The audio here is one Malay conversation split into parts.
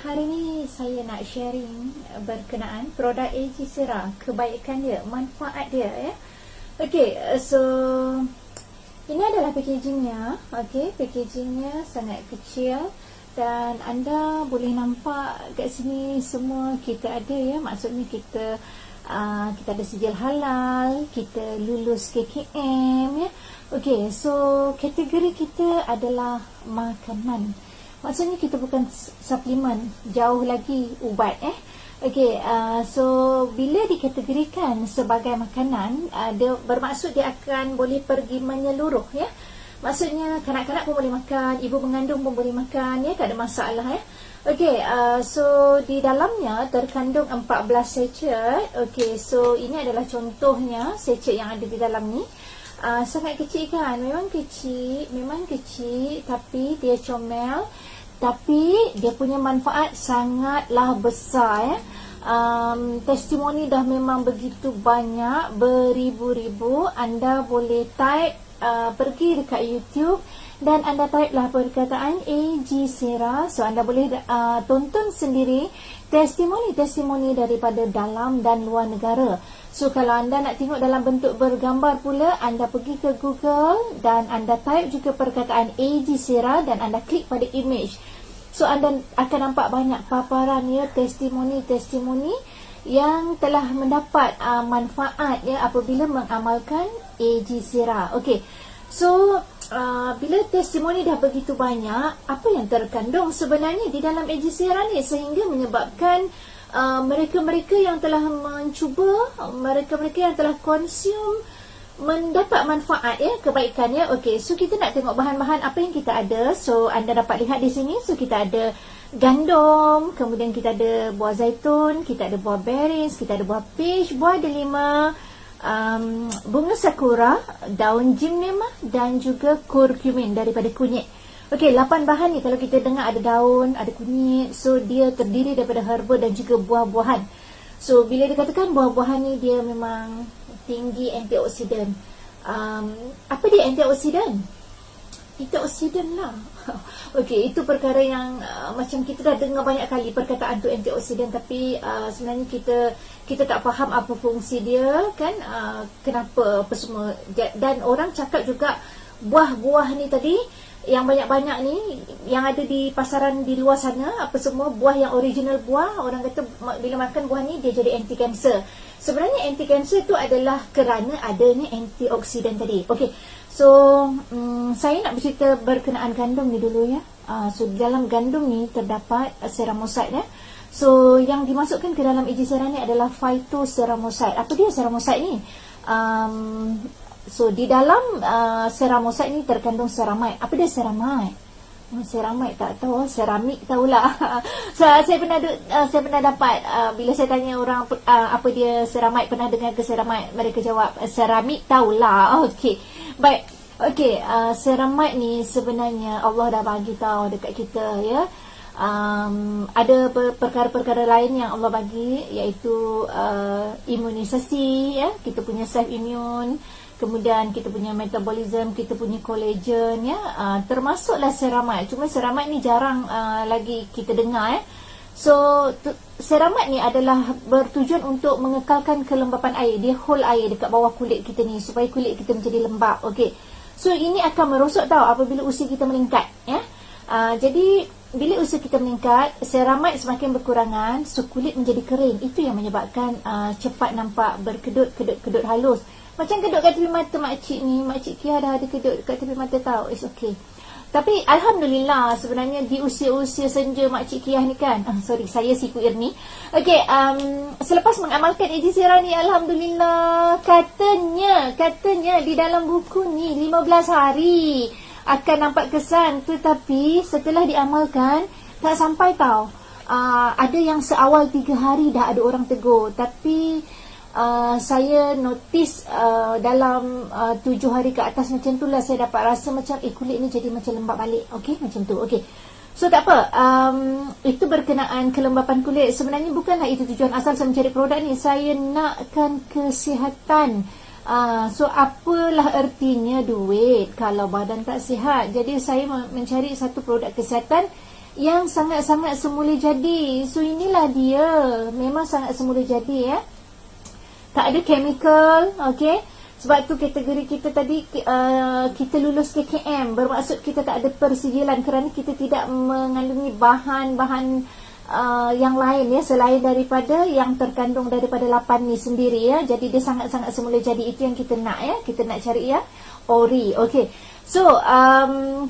Hari ni saya nak sharing berkenaan produk AG Sera, kebaikan dia, manfaat dia ya. Okey, so ini adalah packagingnya. Okey, packagingnya sangat kecil dan anda boleh nampak kat sini semua kita ada ya. Maksudnya kita ada sijil halal, kita lulus KKM ya. Okey, so kategori kita adalah makanan. Maksudnya kita bukan suplemen, jauh lagi ubat Okey, so bila dikategorikan sebagai makanan, dia bermaksud dia akan boleh pergi menyeluruh ya. Maksudnya kanak-kanak pun boleh makan, ibu mengandung pun boleh makan ya, tak ada masalah ya. Okey, so di dalamnya terkandung 14 sachet. Okey, so ini adalah contohnya sachet yang ada di dalam ni. Sangat kecil kan, memang kecil tapi dia comel, tapi dia punya manfaat sangatlah besar ya. Testimoni dah memang begitu banyak, beribu-ribu. Anda boleh type, pergi dekat YouTube dan anda type lah perkataan AG Sera. So anda boleh tonton sendiri testimoni-testimoni daripada dalam dan luar negara. So kalau anda nak tengok dalam bentuk bergambar pula, anda pergi ke Google dan anda type juga perkataan AG Sera dan anda klik pada image. So anda akan nampak banyak paparan ya, testimoni-testimoni yang telah mendapat manfaat ya apabila mengamalkan AG Sera. Okey. So bila testimoni dah begitu banyak, apa yang terkandung sebenarnya di dalam AG Sera ni sehingga menyebabkan mereka-mereka yang telah mencuba, mereka-mereka yang telah konsum mendapat manfaat ya, kebaikan ya. Okey, so kita nak tengok bahan-bahan apa yang kita ada. So anda dapat lihat di sini. So kita ada gandum, kemudian kita ada buah zaitun, kita ada buah beris, kita ada buah peach, buah delima, bunga sakura, daun jimnema dan juga kurkumin daripada kunyit. Okey, 8 bahan ni kalau kita dengar ada daun, ada kunyit, so dia terdiri daripada herba dan juga buah-buahan. So bila dikatakan buah-buahan ni dia memang tinggi antioksidan. Apa dia antioksidan? Antioksidan lah. Okey, itu perkara yang macam kita dah dengar banyak kali perkataan tu antioksidan, tapi sebenarnya kita tak faham apa fungsi dia kan, kenapa apa semua. Dan orang cakap juga buah-buah ni tadi yang banyak-banyak ni yang ada di pasaran di luar sana, apa semua buah yang original buah, orang kata bila makan buah ni dia jadi anti kanser. Sebenarnya anti kanser tu adalah kerana adanya antioksidan tadi. Okey. So saya nak bercerita berkenaan gandum ni dulu ya. So dalam gandum ni terdapat ceramosite ya. So yang dimasukkan ke dalam AG Sera ni adalah phytoceramosite. Apa dia ceramosite ni? So di dalam ceramosite ni terkandung ceramide. Apa dia ceramide? Ceramide tak tahu, ceramik tahulah. So saya pernah dapat bila saya tanya orang apa dia ceramide, pernah dengar ke ceramide, mereka jawab ceramik tahulah. Okey. Baik. Okey, ceramide ni sebenarnya Allah dah bagi tahu dekat kita ya. Ada perkara-perkara lain yang Allah bagi, iaitu imunisasi ya, kita punya self immune. Kemudian kita punya metabolism, kita punya collagen ya, termasuklah ceramide. Cuma ceramide ni jarang lagi kita dengar ya. So ceramide ni adalah bertujuan untuk mengekalkan kelembapan air. Dia hold air dekat bawah kulit kita ni supaya kulit kita menjadi lembap. Okey. So ini akan merosot tau apabila usia kita meningkat ya. Jadi bila usia kita meningkat, ceramide semakin berkurangan, so kulit menjadi kering. Itu yang menyebabkan cepat nampak berkedut-kedut halus. Macam kedut kat tepi mata makcik ni, makcik Kia dah ada kedut kat tepi mata tau. It's okay. Tapi Alhamdulillah sebenarnya di usia-usia senja makcik Kia ni kan. Sorry, saya Siku Irni. Okay, selepas mengamalkan AG Sera ni, Alhamdulillah, katanya di dalam buku ni 15 hari akan nampak kesan. Tetapi setelah diamalkan, tak sampai tau. Ada yang seawal 3 hari dah ada orang tegur. Tapi saya notice dalam 7 hari ke atas macam tu lah, saya dapat rasa macam kulit ni jadi macam lembap balik. Okey, macam tu. Okey. So tak apa, itu berkenaan kelembapan kulit. Sebenarnya bukanlah itu tujuan asal saya mencari produk ni. Saya nakkan kesihatan. So apalah ertinya duit kalau badan tak sihat. Jadi saya mencari satu produk kesihatan yang sangat-sangat semula jadi. So inilah dia, memang sangat semula jadi ya. Tak ada chemical, okey. Sebab tu kategori kita tadi kita lulus KKM, bermaksud kita tak ada persijilan kerana kita tidak mengandungi bahan-bahan yang lain ya, selain daripada yang terkandung daripada 8 ni sendiri ya. Jadi dia sangat-sangat semula jadi. Itu yang kita nak ya, kita nak cari ya, ori. Okey. So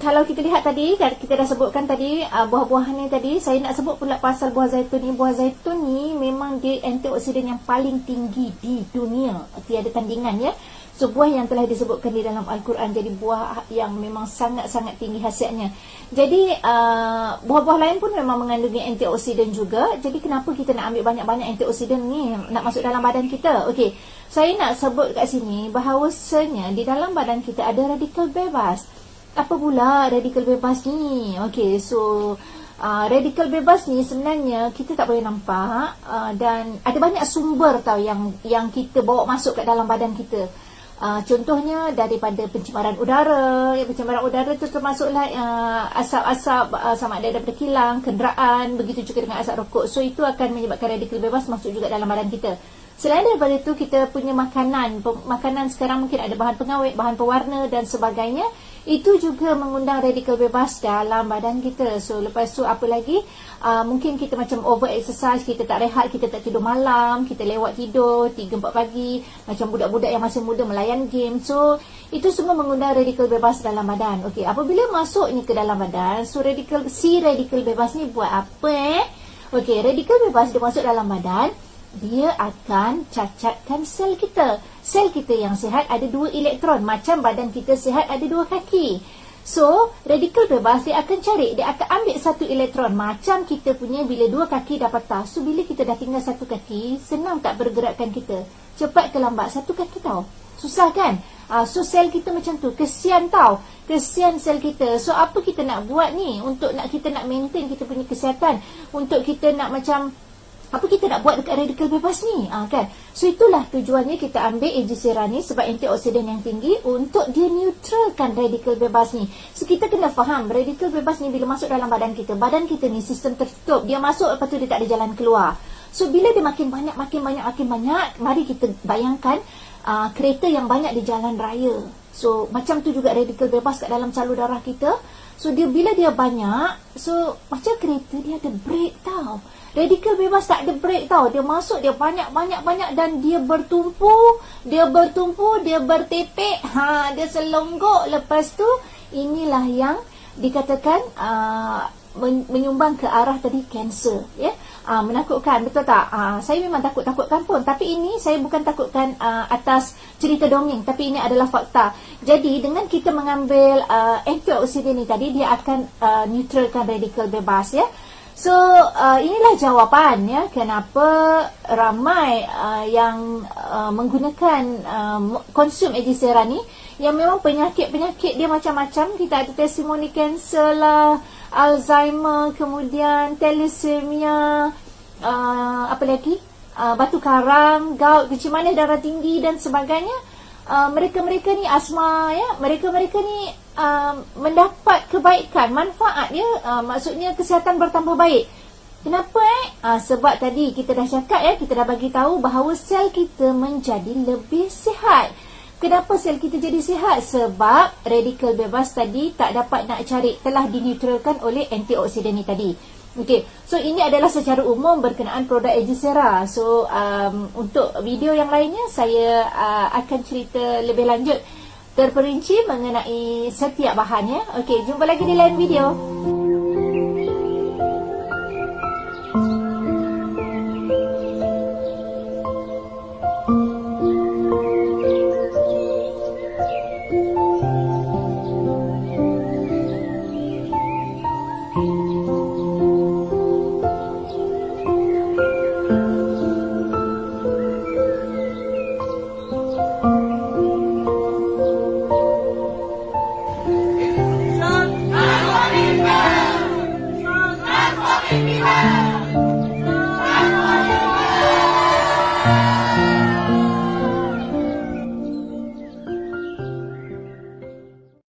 kalau kita lihat tadi, kita dah sebutkan tadi buah-buahan ni tadi. Saya nak sebut pula pasal buah zaitun ni. Buah zaitun ni memang dia antioksidan yang paling tinggi di dunia, tiada tandingan ya. So buah yang telah disebutkan di dalam Al-Quran, jadi buah yang memang sangat-sangat tinggi khasiatnya. Jadi buah-buah lain pun memang mengandungi antioksidan juga. Jadi kenapa kita nak ambil banyak-banyak antioksidan ni nak masuk dalam badan kita? Okey, saya nak sebut kat sini bahawasanya di dalam badan kita ada radikal bebas. Apa pula radikal bebas ni? Okey, so radikal bebas ni sebenarnya kita tak boleh nampak, dan ada banyak sumber tau yang kita bawa masuk kat dalam badan kita. Contohnya daripada pencemaran udara. Pencemaran udara tu termasuklah asap-asap sama ada daripada kilang, kenderaan, begitu juga dengan asap rokok. So itu akan menyebabkan radikal bebas masuk juga dalam badan kita. Selain daripada itu, kita punya makanan sekarang mungkin ada bahan pengawet, bahan pewarna dan sebagainya. Itu juga mengundang radikal bebas dalam badan kita. So lepas tu apa lagi? Mungkin kita macam over exercise, kita tak rehat, kita tak tidur malam, kita lewat tidur 3-4 pagi, macam budak-budak yang masih muda melayan game. So itu semua mengundang radikal bebas dalam badan. Okey, apabila masuknya ke dalam badan, so radikal bebas ni buat apa Okey, radikal bebas dia masuk dalam badan, dia akan cacatkan sel kita. Sel kita yang sihat ada 2 elektron, macam badan kita sihat ada 2 kaki. So, radikal bebas dia akan cari, dia akan ambil 1 elektron. Macam kita punya bila 2 kaki dah patah. So, bila kita dah tinggal 1 kaki, senang tak bergerakkan kita? Cepat ke lambat? 1 kaki tau. Susah kan? So, sel kita macam tu. Kesian tau. Kesian sel kita. So, apa kita nak buat ni? Untuk kita nak maintain kita punya kesihatan. Untuk kita nak macam apa kita nak buat dekat radikal bebas ni kan? So itulah tujuannya kita ambil AG Sera ni, sebab antioksidan yang tinggi untuk dia neutralkan radikal bebas ni. So kita kena faham radikal bebas ni bila masuk dalam badan kita ni sistem tertutup, dia masuk lepas tu dia tak ada jalan keluar. So bila dia makin banyak, mari kita bayangkan kereta yang banyak di jalan raya. So macam tu juga radikal bebas kat dalam salur darah kita. So dia bila dia banyak, so macam kereta dia ada brake tau. Radikal bebas tak ada brake tau. Dia masuk, dia banyak dan dia bertumpu, dia bertepek, dia selonggok. Lepas tu inilah yang dikatakan menyumbang ke arah tadi kanser ya. Menakutkan, betul tak? Saya memang takutkan pun, tapi ini saya bukan takutkan atas cerita dongeng, tapi ini adalah fakta. Jadi dengan kita mengambil antioksidan ni tadi, dia akan neutralkan radikal bebas ya. So inilah jawapan ya, kenapa ramai yang menggunakan konsum AG Sera ni, yang memang penyakit dia macam-macam. Kita ada testimoni kanser lah, Alzheimer, kemudian thalassemia, apa lagi, batu karang, gout, kecil manis darah tinggi dan sebagainya. Mereka-mereka ni asma ya, mereka-mereka ni mendapat kebaikan, manfaat ya, maksudnya kesihatan bertambah baik. Kenapa sebab tadi kita dah cakap ya, kita dah bagi tahu bahawa sel kita menjadi lebih sihat. Kenapa sel kita jadi sihat? Sebab radikal bebas tadi tak dapat nak cari, telah dineutralkan oleh antioksidan ni tadi. Okey, so ini adalah secara umum berkenaan produk AG Sera. So untuk video yang lainnya saya akan cerita lebih lanjut terperinci mengenai setiap bahan ya. Okey, jumpa lagi di lain video.